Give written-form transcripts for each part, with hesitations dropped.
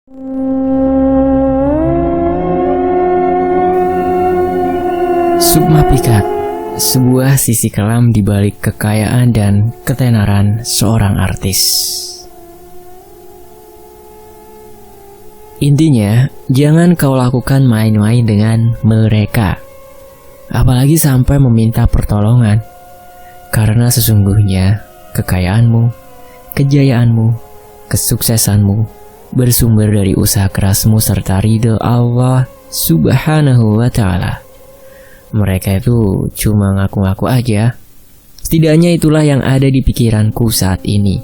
Sukma Pikat, sebuah sisi kelam di balik kekayaan dan ketenaran seorang artis. Intinya, jangan kau lakukan main-main dengan mereka, apalagi sampai meminta pertolongan, karena sesungguhnya kekayaanmu, kejayaanmu, kesuksesanmu bersumber dari usaha kerasmu serta ridho Allah Subhanahu wa Ta'ala. Mereka itu cuma ngaku-ngaku aja. Setidaknya itulah yang ada di pikiranku saat ini.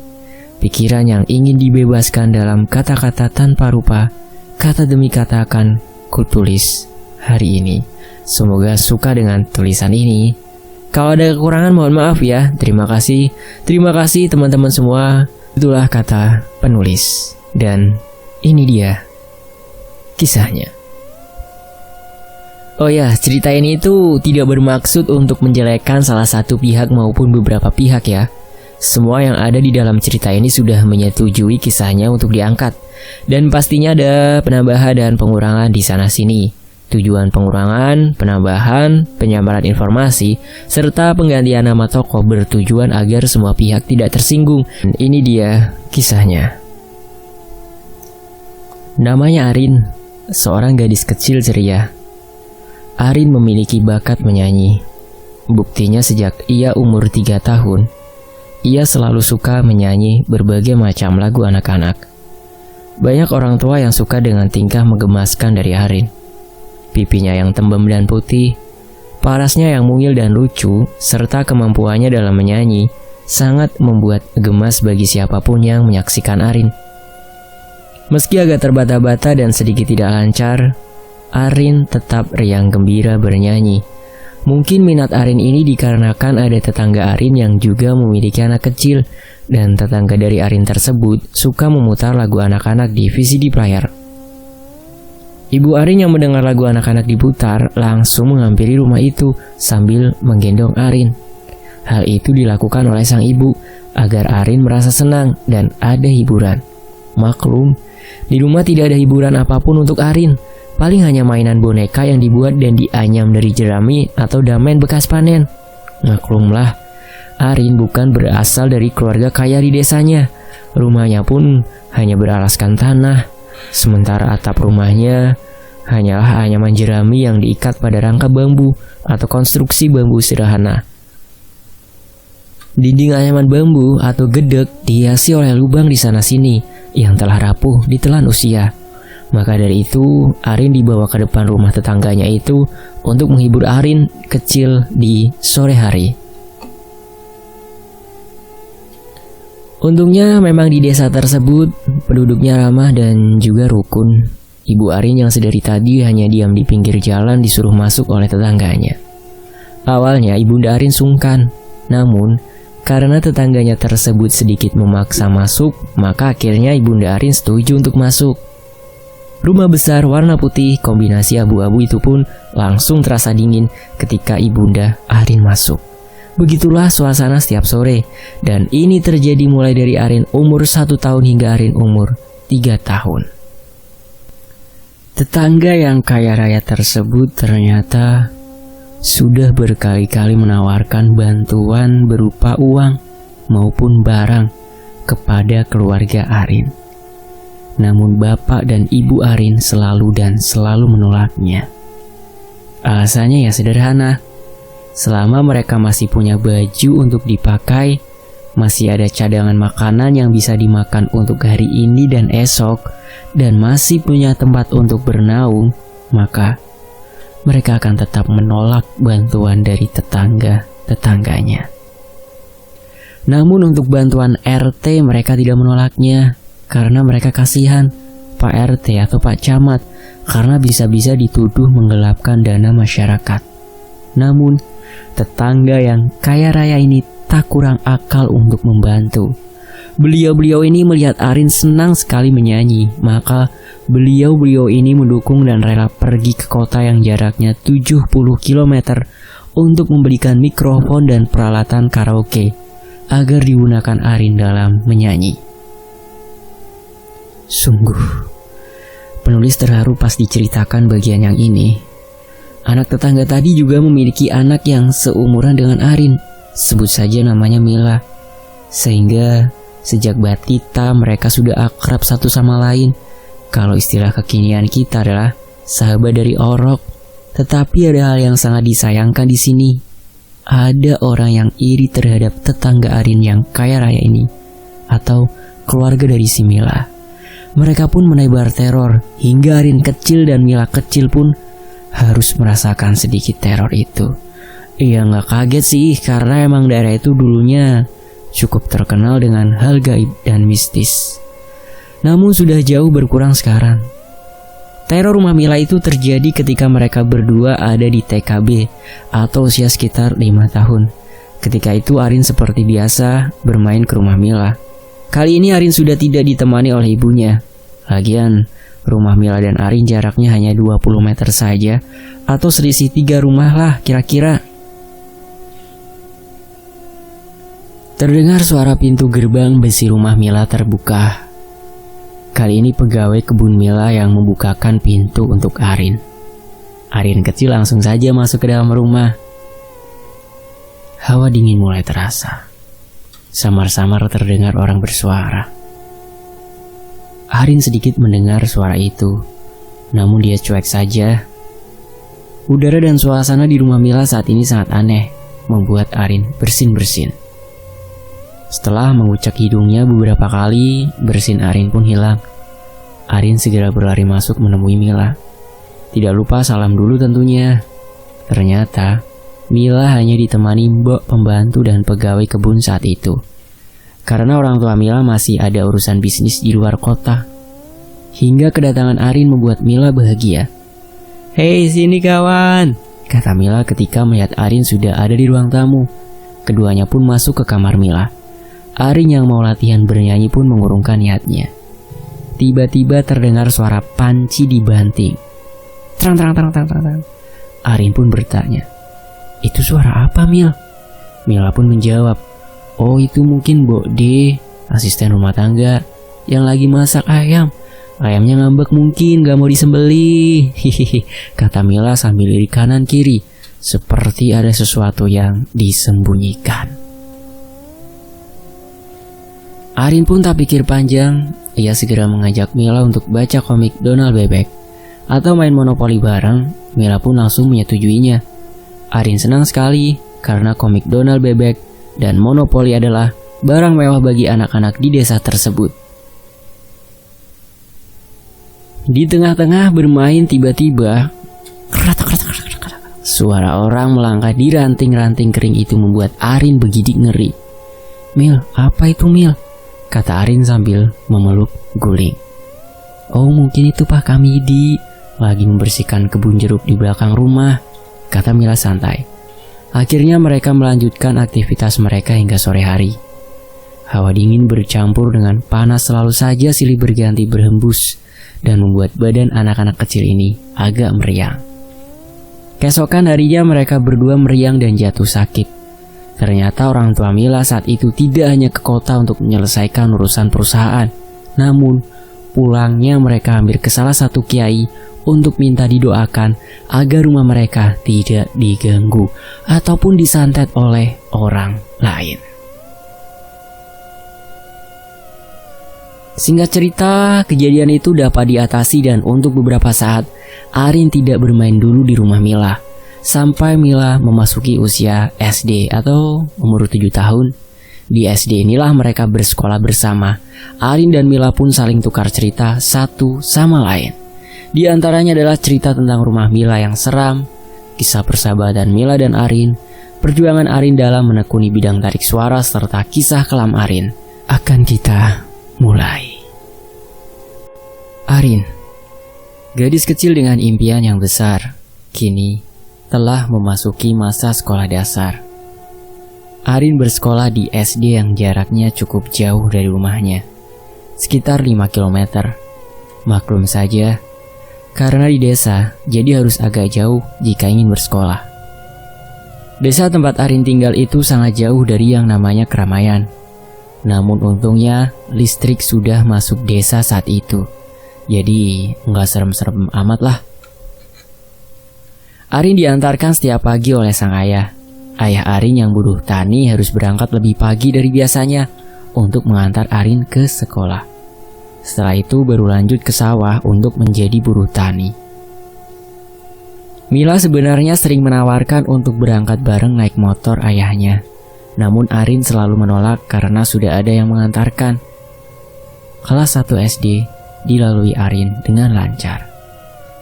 Pikiran yang ingin dibebaskan dalam kata-kata tanpa rupa, kata demi kata akan kutulis hari ini. Semoga suka dengan tulisan ini. Kalau ada kekurangan mohon maaf ya. Terima kasih teman-teman semua. Itulah kata penulis. Dan ini dia kisahnya. Oh ya, cerita ini itu tidak bermaksud untuk menjelekkan salah satu pihak maupun beberapa pihak ya. Semua yang ada di dalam cerita ini sudah menyetujui kisahnya untuk diangkat. Dan pastinya ada penambahan dan pengurangan di sana-sini. Tujuan pengurangan, penambahan, penyamaran informasi, serta penggantian nama tokoh bertujuan agar semua pihak tidak tersinggung. Dan ini dia kisahnya. Namanya Arin, seorang gadis kecil ceria. Arin memiliki bakat menyanyi. Buktinya sejak ia umur 3 tahun, ia selalu suka menyanyi berbagai macam lagu anak-anak. Banyak orang tua yang suka dengan tingkah menggemaskan dari Arin. Pipinya yang tembem dan putih, parasnya yang mungil dan lucu, serta kemampuannya dalam menyanyi sangat membuat gemas bagi siapapun yang menyaksikan Arin. Meski agak terbata-bata dan sedikit tidak lancar, Arin tetap riang gembira bernyanyi. Mungkin minat Arin ini dikarenakan ada tetangga Arin yang juga memiliki anak kecil, dan tetangga dari Arin tersebut suka memutar lagu anak-anak di VCD player. Ibu Arin yang mendengar lagu anak-anak diputar langsung menghampiri rumah itu sambil menggendong Arin. Hal itu dilakukan oleh sang ibu agar Arin merasa senang dan ada hiburan. Maklum, di rumah tidak ada hiburan apapun untuk Arin. Paling hanya mainan boneka yang dibuat dan dianyam dari jerami atau damen bekas panen. Maklumlah, Arin bukan berasal dari keluarga kaya di desanya. Rumahnya pun hanya beralaskan tanah. Sementara atap rumahnya hanyalah anyaman jerami yang diikat pada rangka bambu atau konstruksi bambu sederhana. Dinding anyaman bambu atau gedek dihiasi oleh lubang di sana-sini yang telah rapuh ditelan usia. Maka dari itu, Arin dibawa ke depan rumah tetangganya itu untuk menghibur Arin kecil di sore hari. Untungnya memang di desa tersebut penduduknya ramah dan juga rukun. Ibu Arin yang sedari tadi hanya diam di pinggir jalan disuruh masuk oleh tetangganya. Awalnya ibunda Arin sungkan, namun karena tetangganya tersebut sedikit memaksa masuk, maka akhirnya ibunda Arin setuju untuk masuk. Rumah besar warna putih kombinasi abu-abu itu pun langsung terasa dingin ketika ibunda Arin masuk. Begitulah suasana setiap sore, dan ini terjadi mulai dari Arin umur 1 tahun hingga Arin umur 3 tahun. Tetangga yang kaya raya tersebut ternyata sudah berkali-kali menawarkan bantuan berupa uang maupun barang kepada keluarga Arin. Namun bapak dan ibu Arin selalu menolaknya. Alasannya ya sederhana. Selama mereka masih punya baju untuk dipakai, masih ada cadangan makanan yang bisa dimakan untuk hari ini dan esok, dan masih punya tempat untuk bernaung, maka mereka akan tetap menolak bantuan dari tetangga-tetangganya. Namun untuk bantuan RT mereka tidak menolaknya, karena mereka kasihan Pak RT atau Pak Camat karena bisa-bisa dituduh menggelapkan dana masyarakat. Namun, tetangga yang kaya raya ini tak kurang akal untuk membantu. Beliau-beliau ini melihat Arin senang sekali menyanyi, maka beliau-beliau ini mendukung dan rela pergi ke kota yang jaraknya 70 km untuk membelikan mikrofon dan peralatan karaoke agar digunakan Arin dalam menyanyi. Sungguh, Penulis terharu pas diceritakan bagian yang ini. Anak tetangga tadi juga memiliki anak yang seumuran dengan Arin, sebut saja namanya Mila. Sehingga sejak batita mereka sudah akrab satu sama lain. Kalau istilah kekinian kita adalah sahabat dari orok. Tetapi ada hal yang sangat disayangkan di sini. Ada orang yang iri terhadap tetangga Arin yang kaya raya ini, atau keluarga dari si Mila. Mereka pun menebar teror, hingga Arin kecil dan Mila kecil pun harus merasakan sedikit teror itu. Iya, nggak kaget sih, karena emang daerah itu dulunya cukup terkenal dengan hal gaib dan mistis. Namun sudah jauh berkurang sekarang. Teror rumah Mila itu terjadi ketika mereka berdua ada di TKB atau usia sekitar 5 tahun. Ketika itu Arin seperti biasa bermain ke rumah Mila. Kali ini Arin sudah tidak ditemani oleh ibunya. Lagian, rumah Mila dan Arin jaraknya hanya 20 meter saja, atau selisih 3 rumah lah kira-kira. Terdengar suara pintu gerbang besi rumah Mila terbuka. Kali ini pegawai kebun Mila yang membukakan pintu untuk Arin. Arin kecil langsung saja masuk ke dalam rumah. Hawa dingin mulai terasa. Samar-samar terdengar orang bersuara. Arin sedikit mendengar suara itu, namun dia cuek saja. Udara dan suasana di rumah Mila saat ini sangat aneh, membuat Arin bersin-bersin. Setelah mengucak hidungnya beberapa kali, bersin Arin pun hilang. Arin segera berlari masuk menemui Mila. Tidak lupa salam dulu tentunya. Ternyata Mila hanya ditemani mbok pembantu dan pegawai kebun saat itu. Karena orang tua Mila masih ada urusan bisnis di luar kota. Hingga kedatangan Arin membuat Mila bahagia. "Hei, sini kawan," kata Mila ketika melihat Arin sudah ada di ruang tamu. Keduanya pun masuk ke kamar Mila. Arin yang mau latihan bernyanyi pun mengurungkan niatnya. Tiba-tiba terdengar suara panci dibanting. Terang. Arin pun bertanya, "Itu suara apa, Mil?" Mila pun menjawab, "Oh, itu mungkin Mbok D, asisten rumah tangga, yang lagi masak ayam. Ayamnya ngambek mungkin gak mau disembelih," hihihi, kata Mila sambil lirik kanan kiri, seperti ada sesuatu yang disembunyikan. Arin pun tak pikir panjang, ia segera mengajak Mila untuk baca komik Donald Bebek atau main monopoli bareng. Mila pun langsung menyetujuinya. Arin senang sekali karena komik Donald Bebek dan monopoli adalah barang mewah bagi anak-anak di desa tersebut. Di tengah-tengah bermain tiba-tiba suara orang melangkah di ranting-ranting kering itu membuat Arin begidik ngeri. "Mil, apa itu Mil?" kata Arin sambil memeluk guling. "Oh, mungkin itu Pak Kamidi lagi membersihkan kebun jeruk di belakang rumah," kata Mila santai. Akhirnya mereka melanjutkan aktivitas mereka hingga sore hari. Hawa dingin bercampur dengan panas selalu saja silih berganti berhembus dan membuat badan anak-anak kecil ini agak meriang. Keesokan harinya mereka berdua meriang dan jatuh sakit. Ternyata orang tua Mila saat itu tidak hanya ke kota untuk menyelesaikan urusan perusahaan, namun pulangnya mereka hampir ke salah satu kiai untuk minta didoakan agar rumah mereka tidak diganggu ataupun disantet oleh orang lain. Singkat cerita, kejadian itu dapat diatasi dan untuk beberapa saat Arin tidak bermain dulu di rumah Mila. Sampai Mila memasuki usia SD atau umur 7 tahun. Di SD inilah mereka bersekolah bersama. Arin dan Mila pun saling tukar cerita satu sama lain. Di antaranya adalah cerita tentang rumah Mila yang seram, kisah persahabatan Mila dan Arin, perjuangan Arin dalam menekuni bidang tarik suara, serta kisah kelam Arin. Akan kita mulai. Arin, gadis kecil dengan impian yang besar, kini telah memasuki masa sekolah dasar. Arin bersekolah di SD yang jaraknya cukup jauh dari rumahnya, sekitar 5 km. Maklum saja, karena di desa, jadi harus agak jauh jika ingin bersekolah. Desa tempat Arin tinggal itu sangat jauh dari yang namanya keramaian. Namun untungnya, listrik sudah masuk desa saat itu. Jadi nggak serem-serem amat lah. Arin diantarkan setiap pagi oleh sang ayah. Ayah Arin yang buruh tani harus berangkat lebih pagi dari biasanya untuk mengantar Arin ke sekolah. Setelah itu baru lanjut ke sawah untuk menjadi buruh tani. Mila sebenarnya sering menawarkan untuk berangkat bareng naik motor ayahnya. Namun Arin selalu menolak karena sudah ada yang mengantarkan. Kelas 1 SD dilalui Arin dengan lancar.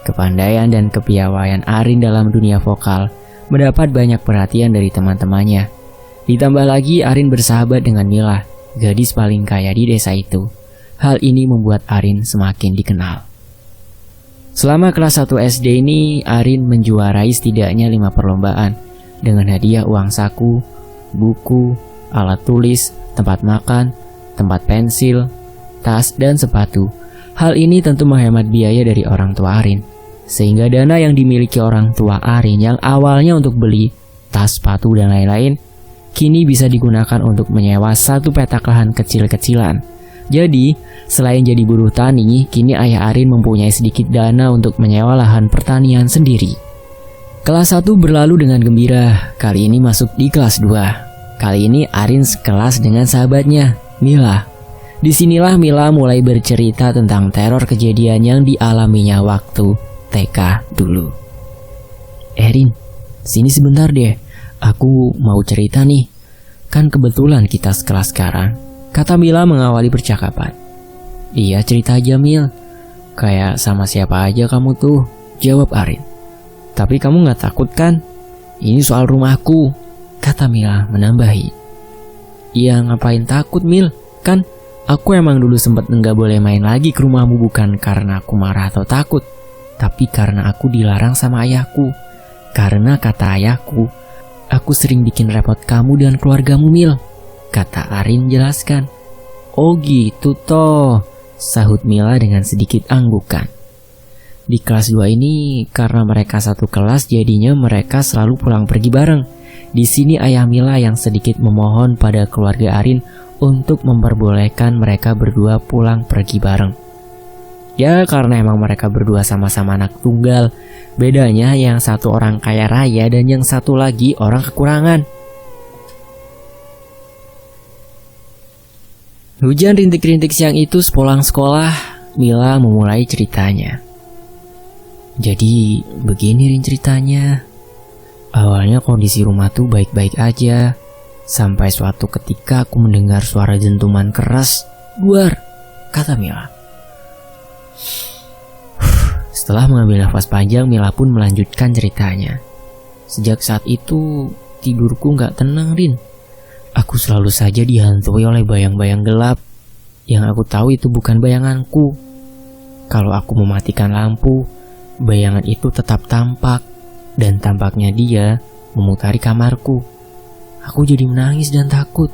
Kepandaian dan kepiawaian Arin dalam dunia vokal mendapat banyak perhatian dari teman-temannya. Ditambah lagi Arin bersahabat dengan Mila, gadis paling kaya di desa itu. Hal ini membuat Arin semakin dikenal. Selama kelas 1 SD ini, Arin menjuarai setidaknya 5 perlombaan dengan hadiah uang saku, buku, alat tulis, tempat makan, tempat pensil, tas, dan sepatu. Hal ini tentu menghemat biaya dari orang tua Arin, sehingga dana yang dimiliki orang tua Arin yang awalnya untuk beli tas, sepatu, dan lain-lain, kini bisa digunakan untuk menyewa satu petak lahan kecil-kecilan. Jadi, selain jadi buruh tani, kini ayah Arin mempunyai sedikit dana untuk menyewa lahan pertanian sendiri. Kelas 1 berlalu dengan gembira, kali ini masuk di kelas 2. Kali ini Arin sekelas dengan sahabatnya, Mila. Disinilah Mila mulai bercerita tentang teror kejadian yang dialaminya waktu TK dulu. Rin, sini sebentar deh, aku mau cerita nih. Kan kebetulan kita sekelas sekarang, kata Mila mengawali percakapan. Iya, cerita aja Mil. Kayak sama siapa aja kamu tuh, jawab Arin. Tapi kamu gak takut kan? Ini soal rumahku, kata Mila menambahi. Iya, ngapain takut Mil? Kan aku emang dulu sempat nggak boleh main lagi ke rumahmu, bukan karena aku marah atau takut, tapi karena aku dilarang sama ayahku. Karena kata ayahku, aku sering bikin repot kamu dan keluargamu Mil, kata Arin jelaskan. Oh gitu toh, sahut Mila dengan sedikit anggukan. Di kelas 2 ini, karena mereka satu kelas, jadinya mereka selalu pulang pergi bareng. Di sini ayah Mila yang sedikit memohon pada keluarga Arin untuk memperbolehkan mereka berdua pulang pergi bareng. Ya karena emang mereka berdua sama-sama anak tunggal. Bedanya yang satu orang kaya raya dan yang satu lagi orang kekurangan. Hujan rintik-rintik siang itu sepulang sekolah, Mila memulai ceritanya. Jadi begini Rin ceritanya. Awalnya kondisi rumah tuh baik-baik aja, sampai suatu ketika aku mendengar suara dentuman keras. Duar, kata Mila. Setelah mengambil nafas panjang, Mila pun melanjutkan ceritanya. Sejak saat itu, tidurku gak tenang Rin. Aku selalu saja dihantui oleh bayang-bayang gelap. Yang aku tahu itu bukan bayanganku. Kalau aku mematikan lampu, bayangan itu tetap tampak. Dan tampaknya dia memutari kamarku. Aku jadi menangis dan takut.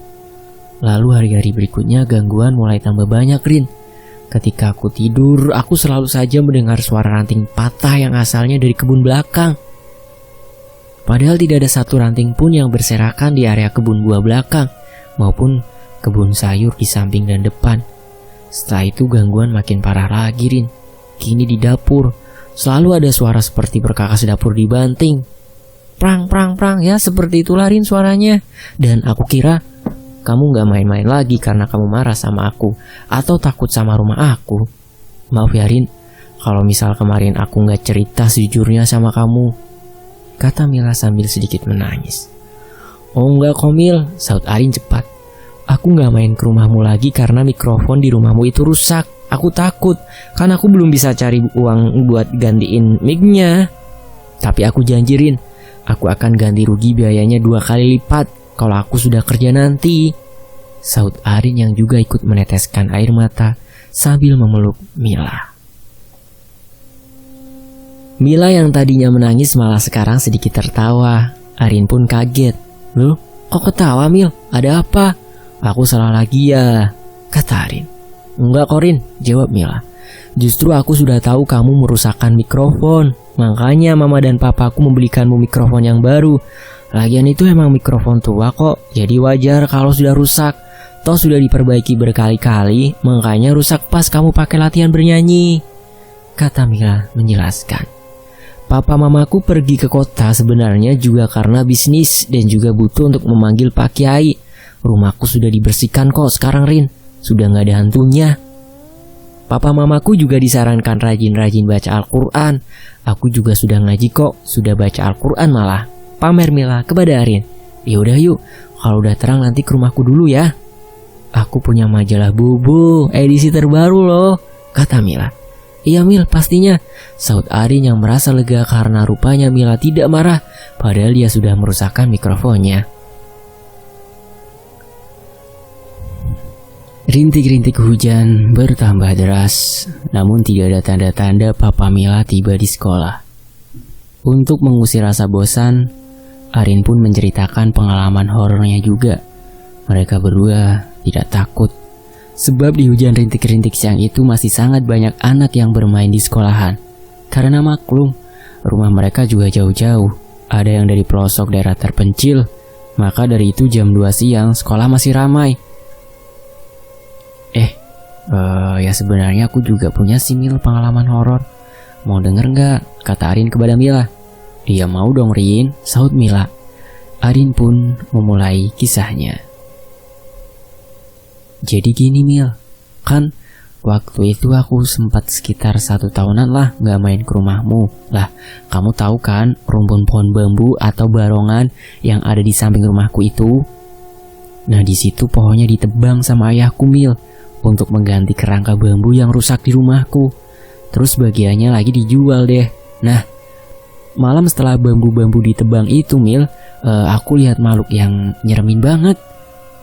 Lalu hari-hari berikutnya gangguan mulai tambah banyak Rin. Ketika aku tidur, aku selalu saja mendengar suara ranting patah yang asalnya dari kebun belakang. Padahal tidak ada satu ranting pun yang berserakan di area kebun buah belakang maupun kebun sayur di samping dan depan. Setelah itu gangguan makin parah lagi Rin. Kini di dapur, selalu ada suara seperti perkakas dapur dibanting. Prang, prang, prang, ya seperti itulah Rin suaranya. Dan aku kira kamu gak main-main lagi karena kamu marah sama aku atau takut sama rumah aku. Maaf ya Rin, kalau misal kemarin aku gak cerita sejujurnya sama kamu, kata Mila sambil sedikit menangis. Oh enggak Komil, saut Arin cepat. Aku gak main ke rumahmu lagi karena mikrofon di rumahmu itu rusak. Aku takut, kan aku belum bisa cari uang buat gantiin mic-nya. Tapi aku janjirin, aku akan ganti rugi biayanya 2 kali lipat kalau aku sudah kerja nanti, saut Arin yang juga ikut meneteskan air mata sambil memeluk Mila. Mila yang tadinya menangis malah sekarang sedikit tertawa. Arin pun kaget. Loh, kok ketawa Mil? Ada apa? Aku salah lagi ya, kata Arin. Enggak Korin, jawab Mila. Justru aku sudah tahu kamu merusakkan mikrofon. Makanya mama dan papaku membelikanmu mikrofon yang baru. Lagian itu emang mikrofon tua kok, jadi wajar kalau sudah rusak. Toh sudah diperbaiki berkali-kali, makanya rusak pas kamu pakai latihan bernyanyi, kata Mila menjelaskan. Papa mamaku pergi ke kota sebenarnya juga karena bisnis dan juga butuh untuk memanggil Pak Kiai. Rumahku sudah dibersihkan kok sekarang, Rin. Sudah gak ada hantunya. Papa mamaku juga disarankan rajin-rajin baca Al-Quran. Aku juga sudah ngaji kok, sudah baca Al-Quran malah, pamer Mila kepada Arin. Yaudah yuk, kalau udah terang nanti ke rumahku dulu ya. Aku punya majalah Bobo, edisi terbaru loh, kata Mila. Iya Mil, pastinya, saut Arin yang merasa lega karena rupanya Mila tidak marah, padahal dia sudah merusakkan mikrofonnya. Rintik-rintik hujan bertambah deras, namun tidak ada tanda-tanda Papa Mila tiba di sekolah. Untuk mengusir rasa bosan, Arin pun menceritakan pengalaman horornya juga. Mereka berdua tidak takut, sebab di hujan rintik-rintik siang itu masih sangat banyak anak yang bermain di sekolahan. Karena maklum, rumah mereka juga jauh-jauh, ada yang dari pelosok daerah terpencil, maka dari itu jam 2 siang sekolah masih ramai. Ya sebenarnya aku juga punya Mil pengalaman horor. Mau denger nggak? Kata Arin kepada Mila. Dia mau dong Rin, saut Mila. Arin pun memulai kisahnya. Jadi gini Mil, kan waktu itu aku sempat sekitar 1 tahunan lah nggak main ke rumahmu. Lah, kamu tahu kan rumpun pohon bambu atau barongan yang ada di samping rumahku itu? Nah di situ pohonnya ditebang sama ayahku Mil, untuk mengganti kerangka bambu yang rusak di rumahku. Terus bagiannya lagi dijual deh. Nah, malam setelah bambu-bambu ditebang itu Mil, aku lihat makhluk yang nyeremin banget.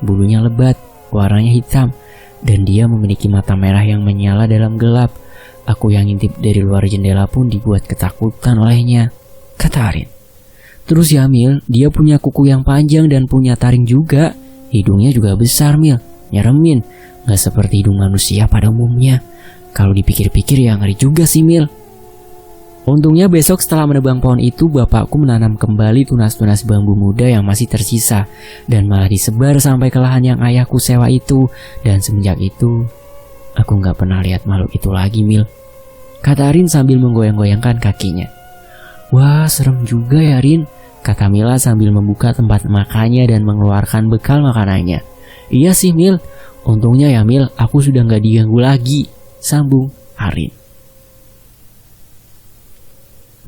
Bulunya lebat, warnanya hitam, dan dia memiliki mata merah yang menyala dalam gelap. Aku yang ngintip dari luar jendela pun dibuat ketakutan olehnya, kata Arin. Terus ya Mil, dia punya kuku yang panjang dan punya taring juga. Hidungnya juga besar Mil, nyeremin. Gak seperti hidung manusia pada umumnya. Kalau dipikir-pikir ya ngeri juga sih Mil. Untungnya besok setelah menebang pohon itu, bapakku menanam kembali tunas-tunas bambu muda yang masih tersisa, dan malah disebar sampai ke lahan yang ayahku sewa itu. Dan semenjak itu, aku gak pernah lihat makhluk itu lagi Mil, kata Arin sambil menggoyang-goyangkan kakinya. Wah serem juga ya Rin, kata Mila sambil membuka tempat makannya dan mengeluarkan bekal makanannya. Iya sih Mil, untungnya ya Mil, aku sudah gak diganggu lagi, sambung Arin.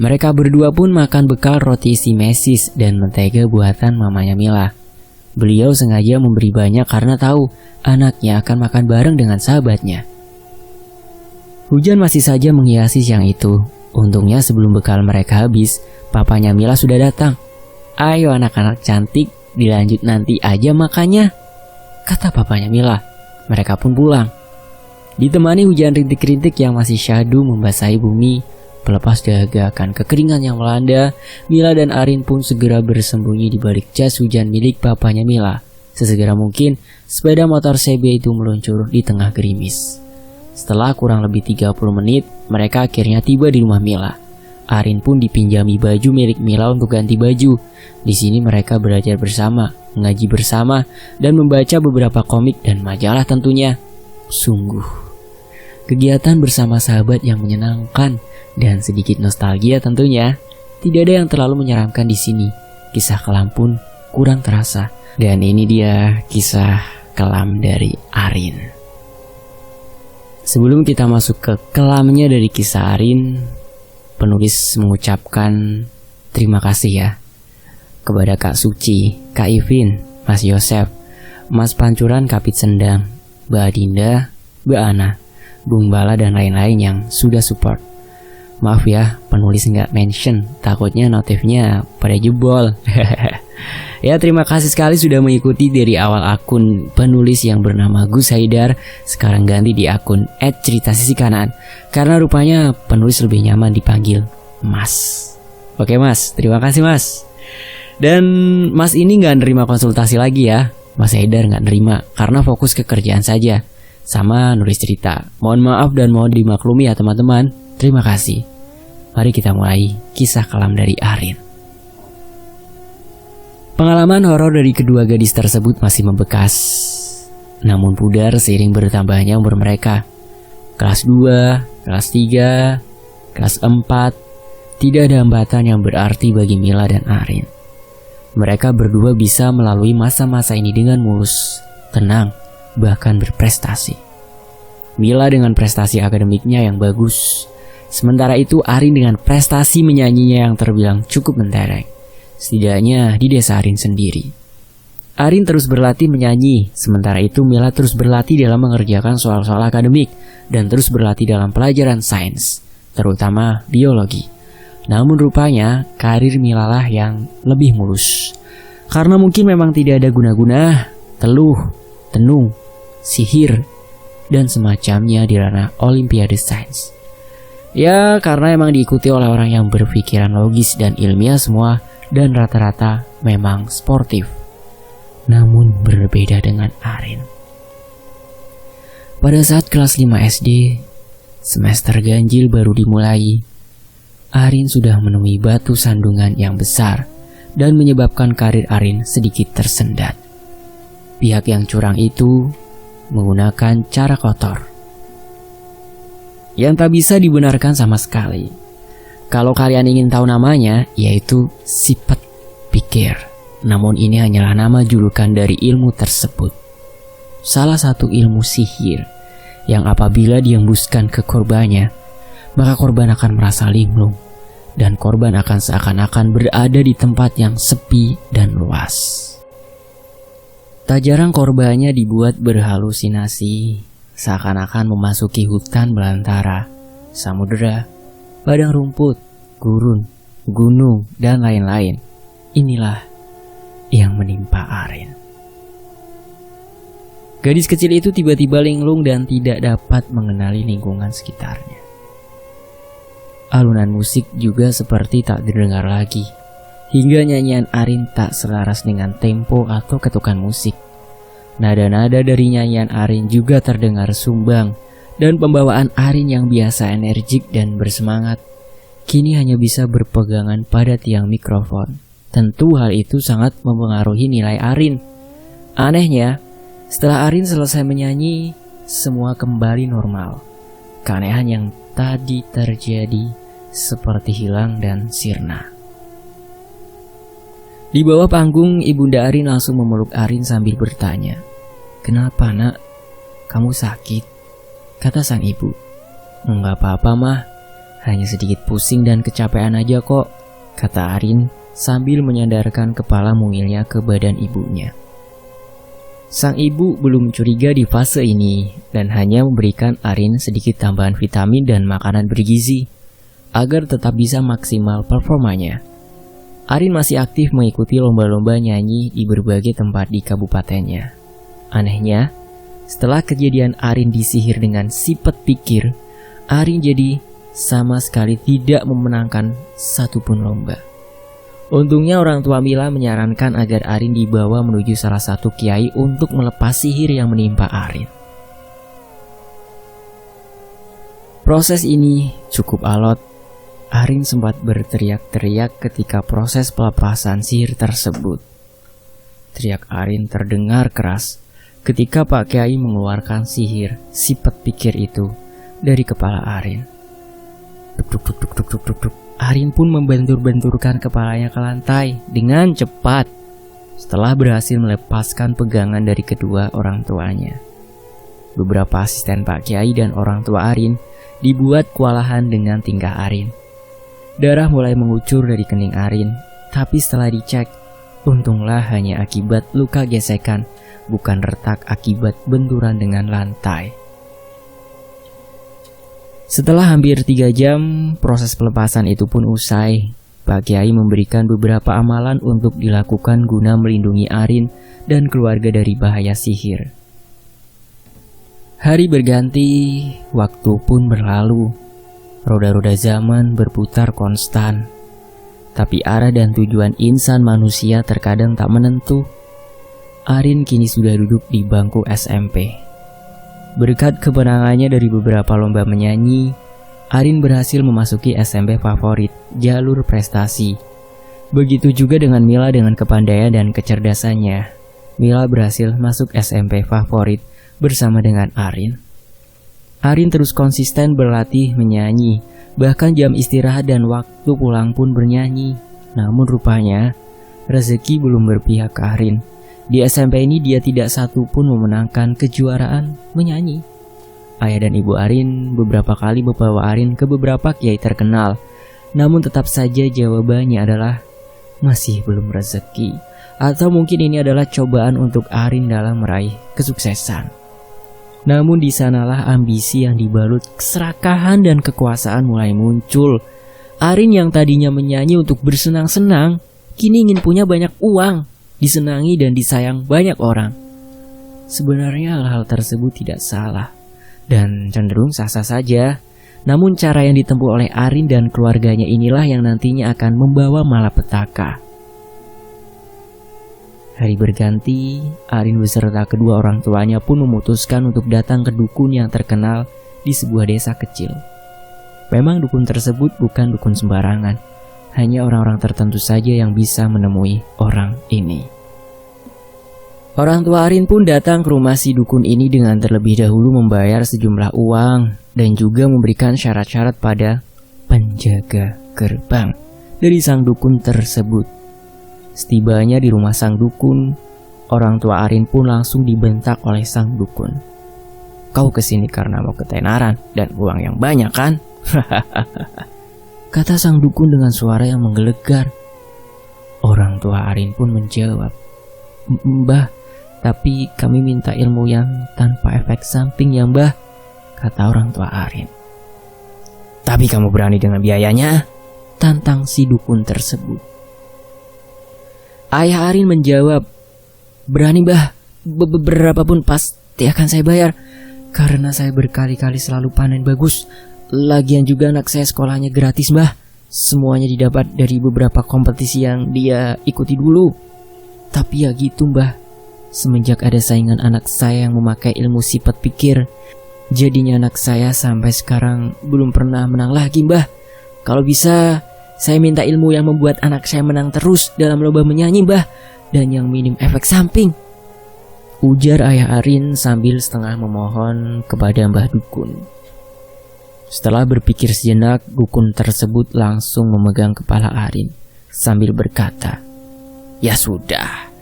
Mereka berdua pun makan bekal roti isi mesis dan mentega buatan mamanya Mila. Beliau sengaja memberi banyak karena tahu anaknya akan makan bareng dengan sahabatnya. Hujan masih saja menghiasi siang itu. Untungnya sebelum bekal mereka habis, papanya Mila sudah datang. Ayo anak-anak cantik, dilanjut nanti aja makannya, kata papanya Mila. Mereka pun pulang. Ditemani hujan rintik-rintik yang masih syahdu membasahi bumi, pelepas dahaga akan kekeringan yang melanda, Mila dan Arin pun segera bersembunyi di balik jas hujan milik papanya Mila. Sesegera mungkin, sepeda motor CB itu meluncur di tengah gerimis. Setelah kurang lebih 30 menit, mereka akhirnya tiba di rumah Mila. Arin pun dipinjami baju milik Mila untuk ganti baju. Di sini mereka belajar bersama, mengaji bersama, dan membaca beberapa komik dan majalah tentunya. Sungguh, kegiatan bersama sahabat yang menyenangkan dan sedikit nostalgia tentunya. Tidak ada yang terlalu menyeramkan di sini. Kisah kelam pun kurang terasa. Dan ini dia kisah kelam dari Arin. Sebelum kita masuk ke kelamnya dari kisah Arin, penulis mengucapkan terima kasih ya kepada Kak Suci, Kak Ivin, Mas Yosef, Mas Pancuran Kapit Sendang, Mbak Adinda, Mbak Ana, Bung Bala, dan lain-lain yang sudah support. Maaf ya, penulis nggak mention, takutnya notifnya pada jebol. Ya, terima kasih sekali sudah mengikuti dari awal akun penulis yang bernama Gus Haidar, sekarang ganti di akun @cerita_sisi_kanan, karena rupanya penulis lebih nyaman dipanggil Mas. Oke Mas, terima kasih Mas. Dan Mas ini nggak nerima konsultasi lagi ya, Mas Haidar nggak nerima karena fokus ke kerjaan saja, sama nulis cerita. Mohon maaf dan mohon dimaklumi ya teman-teman. Terima kasih. Mari kita mulai kisah kelam dari Arin. Pengalaman horor dari kedua gadis tersebut masih membekas, namun pudar seiring bertambahnya umur mereka. Kelas 2, kelas 3, Kelas 4, tidak ada hambatan yang berarti bagi Mila dan Arin. Mereka berdua bisa melalui masa-masa ini dengan mulus, tenang, bahkan berprestasi. Mila dengan prestasi akademiknya yang bagus, sementara itu Arin dengan prestasi menyanyinya yang terbilang cukup mentereng, setidaknya di desa Arin sendiri. Arin terus berlatih menyanyi, sementara itu Mila terus berlatih dalam mengerjakan soal-soal akademik dan terus berlatih dalam pelajaran sains, terutama biologi. Namun rupanya karir Mila lah yang lebih mulus. Karena mungkin memang tidak ada guna-guna, teluh, tenung, sihir, dan semacamnya di ranah olimpiade sains. Ya karena emang diikuti oleh orang yang berpikiran logis dan ilmiah semua dan rata-rata memang sportif. Namun berbeda dengan Arin. Pada saat kelas 5 SD, semester ganjil baru dimulai, Arin sudah menemui batu sandungan yang besar dan menyebabkan karir Arin sedikit tersendat. Pihak yang curang itu menggunakan cara kotor yang tak bisa dibenarkan sama sekali. Kalau kalian ingin tahu namanya, yaitu sifat pikir. Namun ini hanyalah nama julukan dari ilmu tersebut. Salah satu ilmu sihir yang apabila dihembuskan ke korbannya, maka korban akan merasa linglung dan korban akan seakan-akan berada di tempat yang sepi dan luas. Tak jarang korbannya dibuat berhalusinasi, seakan-akan memasuki hutan belantara, samudera, padang rumput, gurun, gunung, dan lain-lain. Inilah yang menimpa Arin. Gadis kecil itu tiba-tiba linglung dan tidak dapat mengenali lingkungan sekitarnya. Alunan musik juga seperti tak didengar lagi, hingga nyanyian Arin tak selaras dengan tempo atau ketukan musik. Nada-nada dari nyanyian Arin juga terdengar sumbang, dan pembawaan Arin yang biasa energik dan bersemangat, kini hanya bisa berpegangan pada tiang mikrofon. Tentu hal itu sangat mempengaruhi nilai Arin. Anehnya, setelah Arin selesai menyanyi, semua kembali normal. Keanehan yang tadi terjadi seperti hilang dan sirna. Di bawah panggung, Ibunda Arin langsung memeluk Arin sambil bertanya, "Kenapa nak? Kamu sakit?" Kata sang ibu. "Enggak apa-apa mah, hanya sedikit pusing dan kecapean aja kok," kata Arin sambil menyandarkan kepala mungilnya ke badan ibunya. Sang ibu belum curiga di fase ini dan hanya memberikan Arin sedikit tambahan vitamin dan makanan bergizi agar tetap bisa maksimal performanya. Arin masih aktif mengikuti lomba-lomba nyanyi di berbagai tempat di kabupatennya. Anehnya, setelah kejadian Arin disihir dengan sifat pikir, Arin jadi sama sekali tidak memenangkan satupun lomba. Untungnya orang tua Mila menyarankan agar Arin dibawa menuju salah satu kiai untuk melepas sihir yang menimpa Arin. Proses ini cukup alot. Arin sempat berteriak-teriak ketika proses pelepasan sihir tersebut. Teriak Arin terdengar keras ketika Pak Kiai mengeluarkan sihir sifat pikir itu dari kepala Arin. Duk duk duk duk duk duk duk. Arin pun membentur-benturkan kepalanya ke lantai dengan cepat setelah berhasil melepaskan pegangan dari kedua orang tuanya. Beberapa asisten Pak Kiai dan orang tua Arin dibuat kewalahan dengan tingkah Arin. Darah mulai mengucur dari kening Arin, tapi setelah dicek, untunglah hanya akibat luka gesekan, bukan retak akibat benturan dengan lantai. Setelah hampir 3 jam, proses pelepasan itu pun usai. Pak Kiai memberikan beberapa amalan untuk dilakukan guna melindungi Arin dan keluarga dari bahaya sihir. Hari berganti, waktu pun berlalu. Roda-roda zaman berputar konstan. Tapi arah dan tujuan insan manusia terkadang tak menentu. Arin kini sudah duduk di bangku SMP. Berkat kemenangannya dari beberapa lomba menyanyi, Arin berhasil memasuki SMP favorit, jalur prestasi. Begitu juga dengan Mila dengan kepandaian dan kecerdasannya. Mila berhasil masuk SMP favorit bersama dengan Arin. Arin terus konsisten berlatih menyanyi, Bahkan jam istirahat dan waktu pulang pun bernyanyi. Namun rupanya rezeki belum berpihak ke Arin. Di SMP ini dia tidak satu pun memenangkan kejuaraan menyanyi. Ayah dan ibu Arin beberapa kali membawa Arin ke beberapa kiai terkenal. Namun tetap saja jawabannya adalah masih belum rezeki. Atau mungkin ini adalah cobaan untuk Arin dalam meraih kesuksesan. Namun di sanalah ambisi yang dibalut keserakahan dan kekuasaan mulai muncul. Arin yang tadinya menyanyi untuk bersenang-senang, kini ingin punya banyak uang, disenangi dan disayang banyak orang. Sebenarnya hal-hal tersebut tidak salah dan cenderung sah-sah saja. Namun cara yang ditempuh oleh Arin dan keluarganya inilah yang nantinya akan membawa malapetaka. Hari berganti, Arin beserta kedua orang tuanya pun memutuskan untuk datang ke dukun yang terkenal di sebuah desa kecil. Memang dukun tersebut bukan dukun sembarangan, hanya orang-orang tertentu saja yang bisa menemui orang ini. Orang tua Arin pun datang ke rumah si dukun ini dengan terlebih dahulu membayar sejumlah uang dan juga memberikan syarat-syarat pada penjaga gerbang dari sang dukun tersebut. Setibanya di rumah sang dukun, orang tua Arin pun langsung dibentak oleh sang dukun. "Kau kesini karena mau ketenaran dan uang yang banyak kan?" kata sang dukun dengan suara yang menggelegar. Orang tua Arin pun menjawab, "Mbah, tapi kami minta ilmu yang tanpa efek samping ya mbah," kata orang tua Arin. "Tapi kamu berani dengan biayanya?" tantang si dukun tersebut. Ayah Arin menjawab, "Berani mbah, berapapun pasti akan saya bayar. Karena saya berkali-kali selalu panen bagus. Lagian juga anak saya sekolahnya gratis mbah. Semuanya didapat dari beberapa kompetisi yang dia ikuti dulu. Tapi ya gitu mbah, semenjak ada saingan anak saya yang memakai ilmu sifat pikir, jadinya anak saya sampai sekarang belum pernah menang lagi mbah. Kalau bisa, saya minta ilmu yang membuat anak saya menang terus dalam lomba menyanyi mbah, dan yang minim efek samping," ujar ayah Arin sambil setengah memohon kepada Mbah Dukun. Setelah berpikir sejenak, dukun tersebut langsung memegang kepala Arin sambil berkata, "Ya sudah,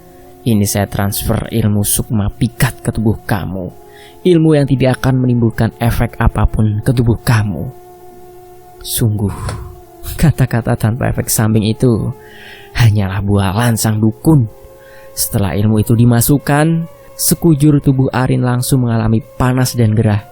ini saya transfer ilmu sukma pikat ke tubuh kamu. Ilmu yang tidak akan menimbulkan efek apapun ke tubuh kamu." Sungguh, kata-kata tanpa efek samping itu hanyalah bualan sang dukun. Setelah ilmu itu dimasukkan, sekujur tubuh Arin langsung mengalami panas dan gerah,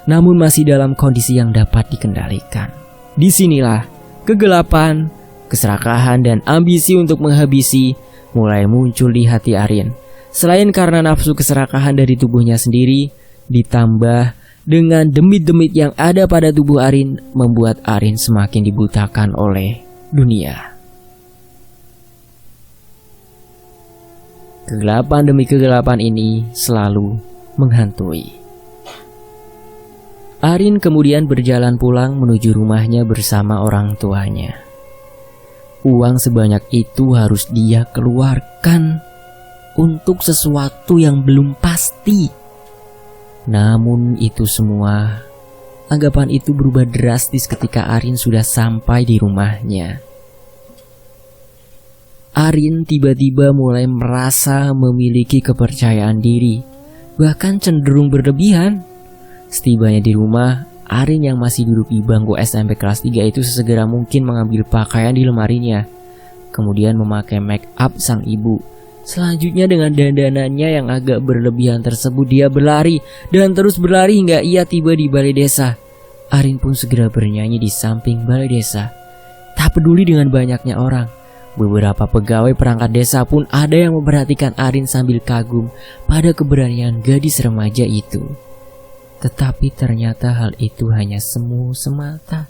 namun masih dalam kondisi yang dapat dikendalikan. Disinilah kegelapan, keserakahan, dan ambisi untuk menghabisi mulai muncul di hati Arin. Selain karena nafsu keserakahan dari tubuhnya sendiri, ditambah dengan demit-demit yang ada pada tubuh Arin, membuat Arin semakin dibutakan oleh dunia. Kegelapan demi kegelapan ini selalu menghantui. Arin kemudian berjalan pulang menuju rumahnya bersama orang tuanya. Uang sebanyak itu harus dia keluarkan untuk sesuatu yang belum pasti. Namun itu semua, anggapan itu berubah drastis ketika Arin sudah sampai di rumahnya. Arin tiba-tiba mulai merasa memiliki kepercayaan diri, bahkan cenderung berlebihan. Setibanya di rumah, Arin yang masih duduk di bangku SMP kelas 3 itu sesegera mungkin mengambil pakaian di lemarinya, kemudian memakai make up sang ibu. Selanjutnya dengan dandanannya yang agak berlebihan tersebut, dia berlari dan terus berlari hingga ia tiba di balai desa. Arin pun segera bernyanyi di samping balai desa. Tak peduli dengan banyaknya orang, beberapa pegawai perangkat desa pun ada yang memperhatikan Arin sambil kagum pada keberanian gadis remaja itu. Tetapi ternyata hal itu hanya semu semata.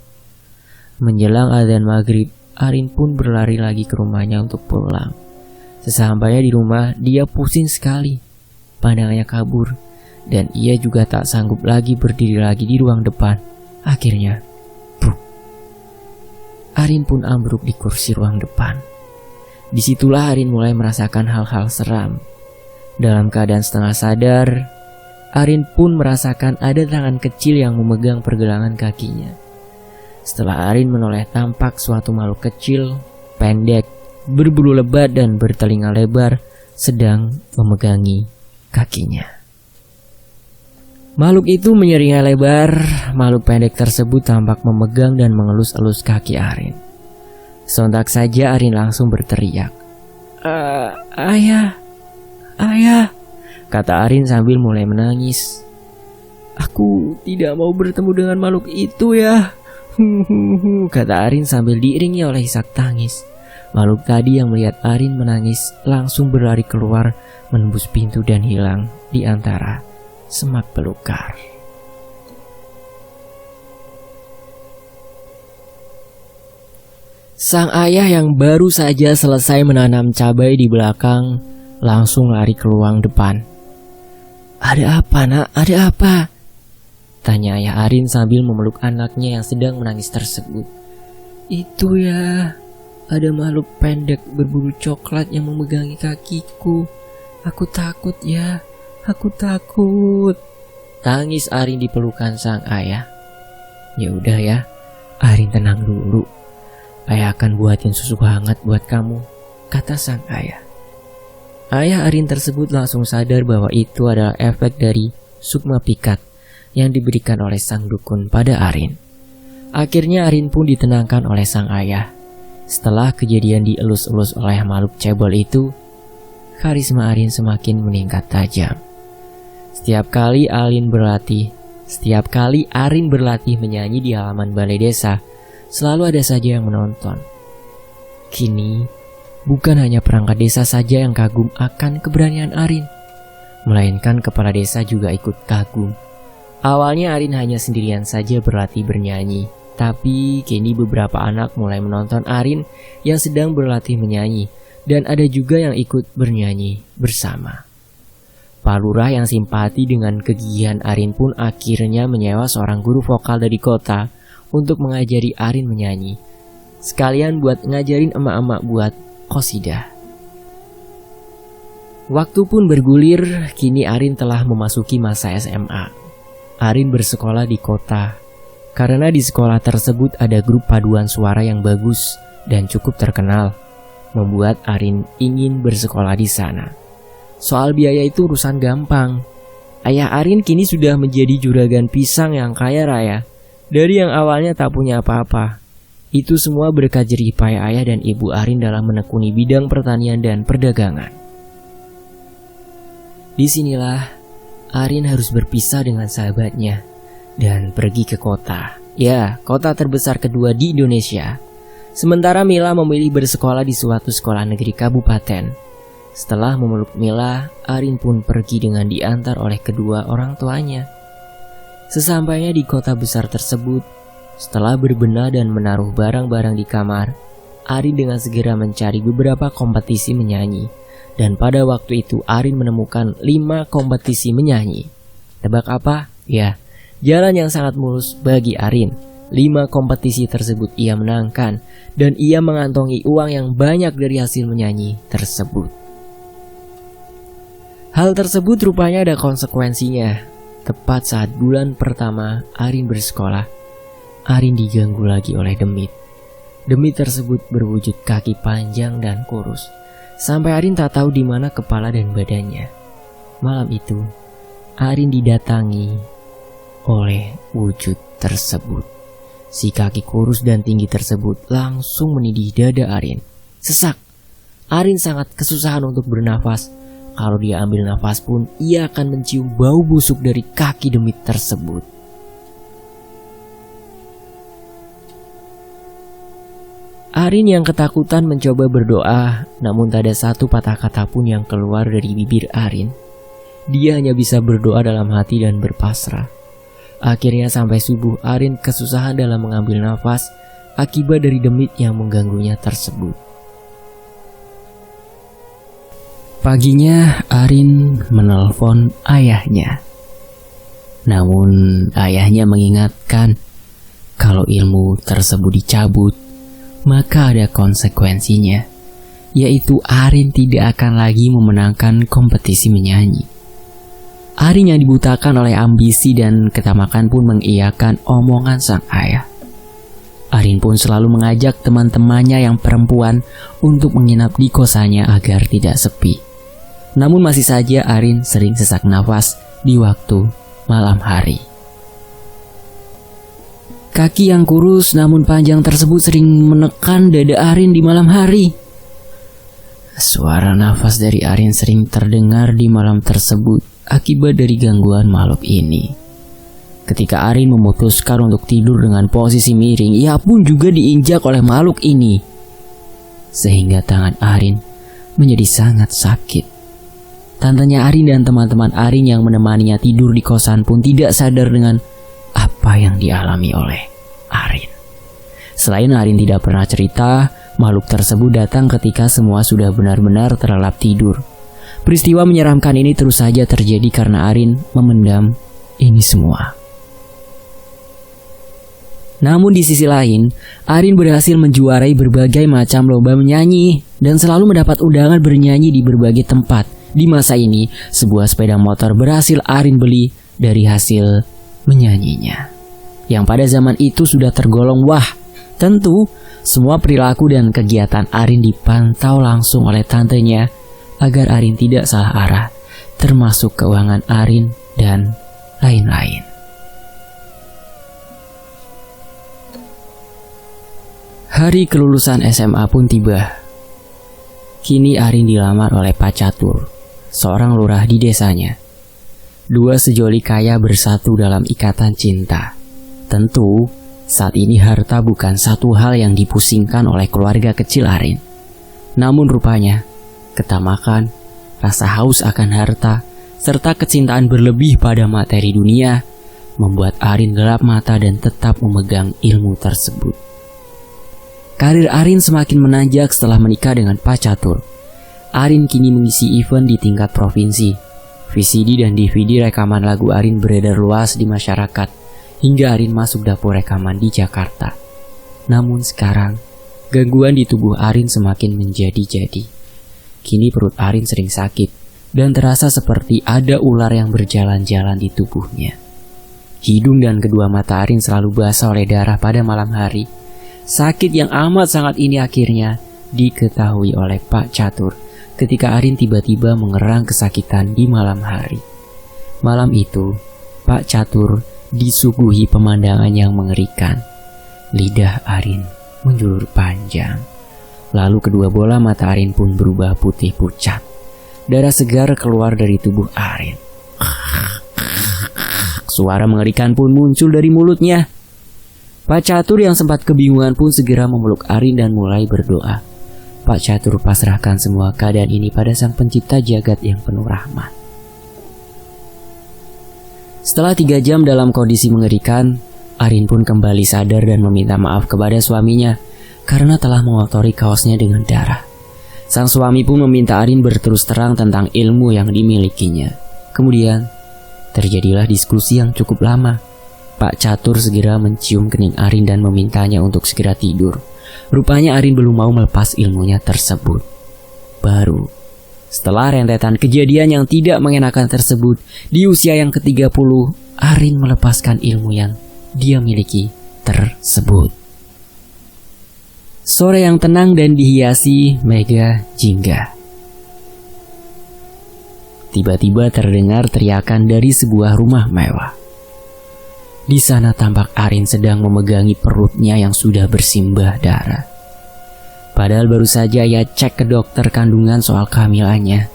Menjelang adzan maghrib, Arin pun berlari lagi ke rumahnya untuk pulang. Sesampainya di rumah, dia pusing sekali. Pandangannya kabur, dan ia juga tak sanggup lagi berdiri lagi di ruang depan. Akhirnya, Arin pun ambruk di kursi ruang depan. Disitulah Arin mulai merasakan hal-hal seram. Dalam keadaan setengah sadar, Arin pun merasakan ada tangan kecil yang memegang pergelangan kakinya. Setelah Arin menoleh, tampak suatu makhluk kecil, pendek, berbulu lebat dan bertelinga lebar sedang memegangi kakinya. Makhluk itu menyeringai lebar. Makhluk pendek tersebut tampak memegang dan mengelus-elus kaki Arin. Sontak saja Arin langsung berteriak, "Ayah, ayah," kata Arin sambil mulai menangis. "Aku tidak mau bertemu dengan makhluk itu ya," kata Arin sambil diiringi oleh isak tangis. Makhluk tadi yang melihat Arin menangis langsung berlari keluar, menembus pintu dan hilang di antara semak belukar. Sang ayah yang baru saja selesai menanam cabai di belakang langsung lari ke ruang depan. "Ada apa, Nak? Ada apa?" tanya ayah Arin sambil memeluk anaknya yang sedang menangis tersebut. "Itu ya, ada makhluk pendek berbulu coklat yang memegangi kakiku. Aku takut ya, aku takut," tangis Arin di pelukan sang ayah. "Ya udah ya, Arin tenang dulu. Ayah akan buatin susu hangat buat kamu," kata sang ayah. Ayah Arin tersebut langsung sadar bahwa itu adalah efek dari sukma pikat yang diberikan oleh sang dukun pada Arin. Akhirnya Arin pun ditenangkan oleh sang ayah. Setelah kejadian dielus-elus oleh makhluk cebol itu, karisma Arin semakin meningkat tajam. Setiap kali Arin berlatih menyanyi di halaman balai desa, selalu ada saja yang menonton. Kini, bukan hanya perangkat desa saja yang kagum akan keberanian Arin, melainkan kepala desa juga ikut kagum. Awalnya Arin hanya sendirian saja berlatih bernyanyi, tapi kini beberapa anak mulai menonton Arin yang sedang berlatih menyanyi, dan ada juga yang ikut bernyanyi bersama. Pak Lurah yang simpati dengan kegigihan Arin pun akhirnya menyewa seorang guru vokal dari kota untuk mengajari Arin menyanyi, sekalian buat ngajarin emak-emak buat qosidah. Waktu pun bergulir, kini Arin telah memasuki masa SMA. Arin bersekolah di kota, karena di sekolah tersebut ada grup paduan suara yang bagus dan cukup terkenal, membuat Arin ingin bersekolah di sana. Soal biaya itu urusan gampang. Ayah Arin kini sudah menjadi juragan pisang yang kaya raya. Dari yang awalnya tak punya apa-apa, itu semua berkat jerih payah ayah dan ibu Arin dalam menekuni bidang pertanian dan perdagangan. Disinilah Arin harus berpisah dengan sahabatnya dan pergi ke kota. Ya, kota terbesar kedua di Indonesia. Sementara Mila memilih bersekolah di suatu sekolah negeri kabupaten. Setelah memeluk Mila, Arin pun pergi dengan diantar oleh kedua orang tuanya. Sesampainya di kota besar tersebut, setelah berbenah dan menaruh barang-barang di kamar, Arin dengan segera mencari beberapa kompetisi menyanyi. Dan pada waktu itu Arin menemukan 5 kompetisi menyanyi. Tebak apa? Ya, jalan yang sangat mulus bagi Arin. 5 kompetisi tersebut ia menangkan, dan ia mengantongi uang yang banyak dari hasil menyanyi tersebut. Hal tersebut rupanya ada konsekuensinya. Tepat saat bulan pertama Arin bersekolah, Arin diganggu lagi oleh demit. Demit tersebut berwujud kaki panjang dan kurus, sampai Arin tak tahu di mana kepala dan badannya. Malam itu, Arin didatangi oleh wujud tersebut. Si kaki kurus dan tinggi tersebut langsung menindih dada Arin. Sesak. Arin sangat kesusahan untuk bernafas. Kalau dia ambil nafas pun, ia akan mencium bau busuk dari kaki demit tersebut. Arin yang ketakutan mencoba berdoa, namun tak ada satu patah kata pun yang keluar dari bibir Arin. Dia hanya bisa berdoa dalam hati dan berpasrah. Akhirnya sampai subuh, Arin kesusahan dalam mengambil nafas akibat dari demit yang mengganggunya tersebut. Paginya, Arin menelpon ayahnya. Namun, ayahnya mengingatkan kalau ilmu tersebut dicabut, maka ada konsekuensinya, yaitu Arin tidak akan lagi memenangkan kompetisi menyanyi. Arin yang dibutakan oleh ambisi dan ketamakan pun mengiyakan omongan sang ayah. Arin pun selalu mengajak teman-temannya yang perempuan untuk menginap di kosannya agar tidak sepi. Namun masih saja Arin sering sesak nafas di waktu malam hari. Kaki yang kurus namun panjang tersebut sering menekan dada Arin di malam hari. Suara nafas dari Arin sering terdengar di malam tersebut akibat dari gangguan makhluk ini. Ketika Arin memutuskan untuk tidur dengan posisi miring, ia pun juga diinjak oleh makhluk ini. Sehingga tangan Arin menjadi sangat sakit. Tantenya Arin dan teman-teman Arin yang menemaninya tidur di kosan pun tidak sadar dengan apa yang dialami oleh Arin. Selain Arin tidak pernah cerita, makhluk tersebut datang ketika semua sudah benar-benar terlelap tidur. Peristiwa menyeramkan ini terus saja terjadi karena Arin memendam ini semua. Namun di sisi lain, Arin berhasil menjuarai berbagai macam lomba menyanyi dan selalu mendapat undangan bernyanyi di berbagai tempat. Di masa ini, sebuah sepeda motor berhasil Arin beli dari hasil menyanyinya, yang pada zaman itu sudah tergolong wah. Tentu, semua perilaku dan kegiatan Arin dipantau langsung oleh tantenya agar Arin tidak salah arah, termasuk keuangan Arin dan lain-lain. Hari kelulusan SMA pun tiba. Kini Arin dilamar oleh Pak Catur, seorang lurah di desanya. Dua sejoli kaya bersatu dalam ikatan cinta. Tentu, saat ini harta bukan satu hal yang dipusingkan oleh keluarga kecil Arin. Namun rupanya, ketamakan, rasa haus akan harta, serta kecintaan berlebih pada materi dunia membuat Arin gelap mata dan tetap memegang ilmu tersebut. Karir Arin semakin menanjak setelah menikah dengan Pak Catur. Arin kini mengisi event di tingkat provinsi. VCD dan DVD rekaman lagu Arin beredar luas di masyarakat, hingga Arin masuk dapur rekaman di Jakarta. Namun sekarang, gangguan di tubuh Arin semakin menjadi-jadi. Kini perut Arin sering sakit, dan terasa seperti ada ular yang berjalan-jalan di tubuhnya. Hidung dan kedua mata Arin selalu basah oleh darah pada malam hari. Sakit yang amat sangat ini akhirnya diketahui oleh Pak Catur ketika Arin tiba-tiba mengerang kesakitan di malam hari. Malam itu, Pak Catur disuguhi pemandangan yang mengerikan. Lidah Arin menjulur panjang. Lalu kedua bola mata Arin pun berubah putih pucat. Darah segar keluar dari tubuh Arin. Suara mengerikan pun muncul dari mulutnya. Pak Catur yang sempat kebingungan pun segera memeluk Arin dan mulai berdoa. Pak Catur pasrahkan semua keadaan ini pada Sang Pencipta Jagat yang penuh rahmat. Setelah 3 jam dalam kondisi mengerikan, Arin pun kembali sadar dan meminta maaf kepada suaminya karena telah mengotori kaosnya dengan darah. Sang suami pun meminta Arin berterus terang tentang ilmu yang dimilikinya. Kemudian, terjadilah diskusi yang cukup lama. Pak Catur segera mencium kening Arin dan memintanya untuk segera tidur. Rupanya Arin belum mau melepas ilmunya tersebut. Baru setelah rentetan kejadian yang tidak mengenakan tersebut, di usia yang ke-30, Arin melepaskan ilmu yang dia miliki tersebut. Sore yang tenang dan dihiasi mega jingga. Tiba-tiba terdengar teriakan dari sebuah rumah mewah. Di sana tampak Arin sedang memegangi perutnya yang sudah bersimbah darah. Padahal baru saja ia cek ke dokter kandungan soal kehamilannya.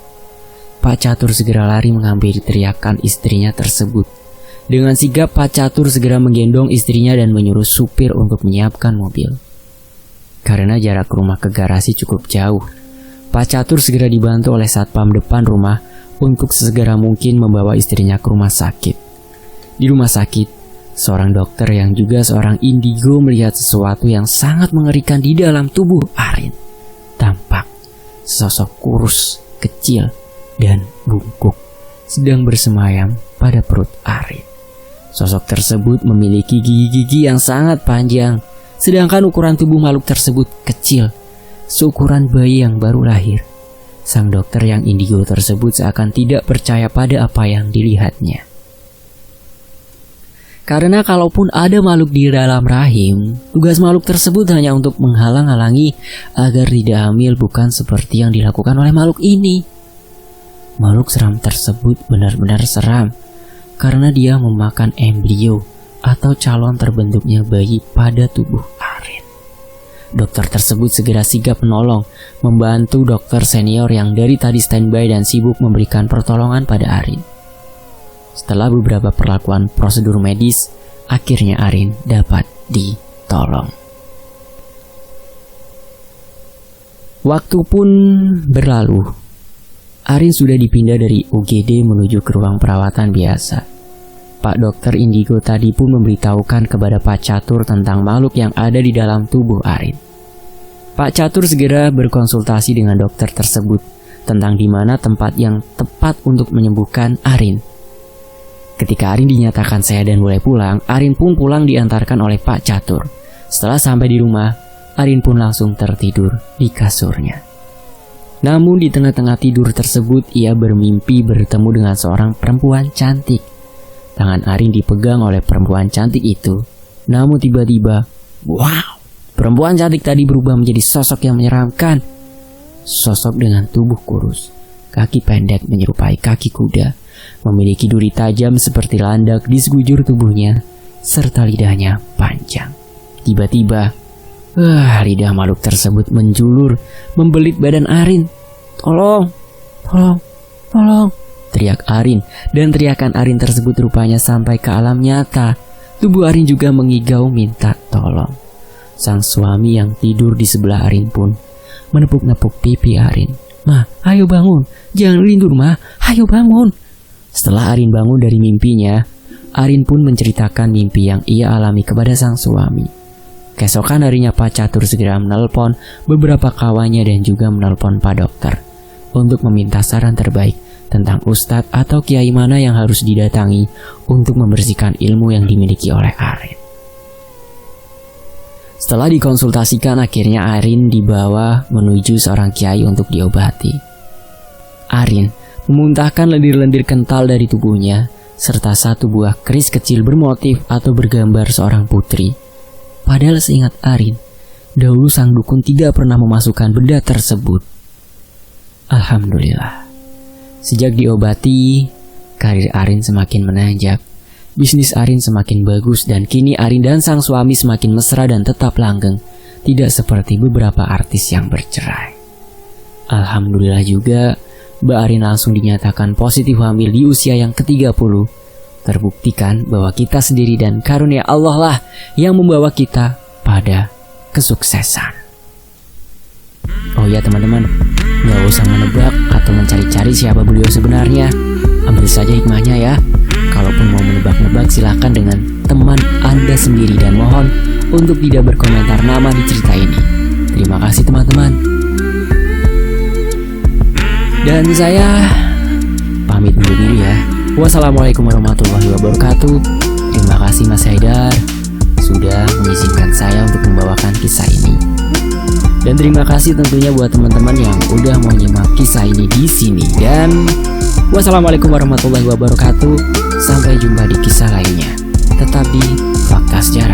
Pak Catur segera lari mengambil teriakan istrinya tersebut. Dengan sigap Pak Catur segera menggendong istrinya dan menyuruh supir untuk menyiapkan mobil. Karena jarak rumah ke garasi cukup jauh, Pak Catur segera dibantu oleh satpam depan rumah untuk sesegera mungkin membawa istrinya ke rumah sakit. Di rumah sakit, seorang dokter yang juga seorang indigo melihat sesuatu yang sangat mengerikan di dalam tubuh Arin. Tampak sosok kurus, kecil, dan bungkuk sedang bersemayam pada perut Arin. Sosok tersebut memiliki gigi-gigi yang sangat panjang, sedangkan ukuran tubuh makhluk tersebut kecil, seukuran bayi yang baru lahir. Sang dokter yang indigo tersebut seakan tidak percaya pada apa yang dilihatnya. Karena kalaupun ada makhluk di dalam rahim, tugas makhluk tersebut hanya untuk menghalang-halangi agar tidak hamil, bukan seperti yang dilakukan oleh makhluk ini. Makhluk seram tersebut benar-benar seram karena dia memakan embrio atau calon terbentuknya bayi pada tubuh Arin. Dokter tersebut segera sigap menolong, membantu dokter senior yang dari tadi standby dan sibuk memberikan pertolongan pada Arin. Setelah beberapa perlakuan prosedur medis, akhirnya Arin dapat ditolong. Waktu pun berlalu. Arin sudah dipindah dari UGD menuju ke ruang perawatan biasa. Pak Dokter Indigo tadi pun memberitahukan kepada Pak Catur tentang makhluk yang ada di dalam tubuh Arin. Pak Catur segera berkonsultasi dengan dokter tersebut tentang di mana tempat yang tepat untuk menyembuhkan Arin. Ketika Arin dinyatakan sehat dan boleh pulang, Arin pun pulang diantarkan oleh Pak Catur. Setelah sampai di rumah, Arin pun langsung tertidur di kasurnya. Namun di tengah-tengah tidur tersebut, ia bermimpi bertemu dengan seorang perempuan cantik. Tangan Arin dipegang oleh perempuan cantik itu. Namun tiba-tiba, wow! Perempuan cantik tadi berubah menjadi sosok yang menyeramkan. Sosok dengan tubuh kurus, kaki pendek menyerupai kaki kuda, memiliki duri tajam seperti landak di sekujur tubuhnya, serta lidahnya panjang. Tiba-tiba, lidah makhluk tersebut menjulur, membelit badan Arin. Tolong, tolong, tolong, teriak Arin. Dan teriakan Arin tersebut rupanya sampai ke alam nyata. Tubuh Arin juga mengigau minta tolong. Sang suami yang tidur di sebelah Arin pun menepuk-nepuk pipi Arin. "Ma, ayo bangun, jangan lindur ma, ayo bangun." Setelah Arin bangun dari mimpinya, Arin pun menceritakan mimpi yang ia alami kepada sang suami. Keesokan harinya Pak Catur segera menelpon beberapa kawannya dan juga menelpon Pak Dokter untuk meminta saran terbaik tentang ustadz atau kiai mana yang harus didatangi untuk membersihkan ilmu yang dimiliki oleh Arin. Setelah dikonsultasikan, akhirnya Arin dibawa menuju seorang kiai untuk diobati. Arin memuntahkan lendir-lendir kental dari tubuhnya serta satu buah keris kecil bermotif atau bergambar seorang putri. Padahal seingat Arin, dahulu sang dukun tidak pernah memasukkan benda tersebut. Alhamdulillah, sejak diobati, karir Arin semakin menanjak. Bisnis Arin semakin bagus dan kini Arin dan sang suami semakin mesra dan tetap langgeng, tidak seperti beberapa artis yang bercerai. Alhamdulillah juga, Mbak Arin langsung dinyatakan positif hamil di usia yang ke-30. Terbuktikan bahwa kita sendiri dan karunia Allah lah yang membawa kita pada kesuksesan. Oh ya teman-teman, gak usah menebak atau mencari-cari siapa beliau sebenarnya. Ambil saja hikmahnya ya. Kalaupun mau menebak-nebak silakan dengan teman Anda sendiri dan mohon untuk tidak berkomentar nama di cerita ini. Terima kasih teman-teman. Dan saya pamit undur diri ya. Wassalamualaikum warahmatullahi wabarakatuh. Terima kasih Mas Haidar sudah mengizinkan saya untuk membawakan kisah ini. Dan terima kasih tentunya buat teman-teman yang udah mau nyimak kisah ini di sini. Dan wassalamualaikum warahmatullahi wabarakatuh. Sampai jumpa di kisah lainnya. Tetap di Fakta Sejarah.